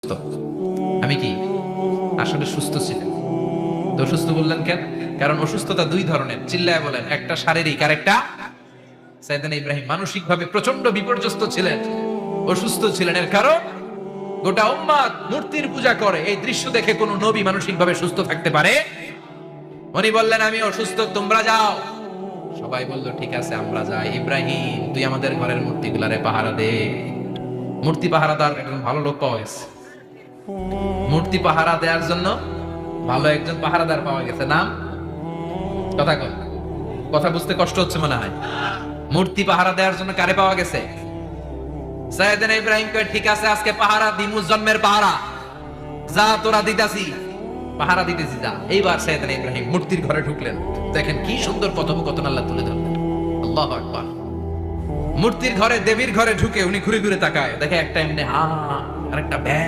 তো আমি কি আসলে সুস্থ ছিলেন? তো অসুস্থ বললেন কেন? কারণ অসুস্থতা দুই ধরনের, চিল্লায় বলেন। একটা শারীরিক আর একটা সাইয়েদনা ইব্রাহিম মানসিকভাবে প্রচন্ড বিপর্যস্ত ছিলেন, অসুস্থ ছিলেন। এর কারণ গোটা উম্মাত মূর্তির পূজা করে, এই দৃশ্য দেখে কোন নবী মানসিকভাবে সুস্থ থাকতে পারে? উনি বললেন আমি অসুস্থ, তোমরা যাও। সবাই বলল ঠিক আছে আমরা যাই। ইব্রাহিম তুই আমাদের ঘরের মূর্তিগুলারে পাহারা দে। মূর্তি পাহারাদার একজন ভালো লোক পাওয়া গেছে, মূর্তি পাহারা দেওয়ার জন্য ভালো একজন পাহারাদার পাওয়া গেছে। নাম কথা কয়, কথা বুঝতে কষ্ট হচ্ছে মনে হয়। মূর্তি পাহারা দেওয়ার জন্য কারে পাওয়া গেছে? সাইয়েদনা ইব্রাহিম কয় ঠিক আছে আজকে পাহারা দিমু, জন্মের পাহারা। যা তোরা দিতাছি, পাহারা দিতেছি যা। এইবার সাইয়েদনা ইব্রাহিম মূর্তির ঘরে ঢুকলেন। দেখেন কি সুন্দর কথোপকথন আল্লাহ তুলে ধরলেন। আল্লাহু আকবার। মূর্তির ঘরে, দেবীর ঘরে ঢুকে উনি ঘুরে ঘুরে তাকায়, দেখে একটা এমনি আর একটা ব্যাগ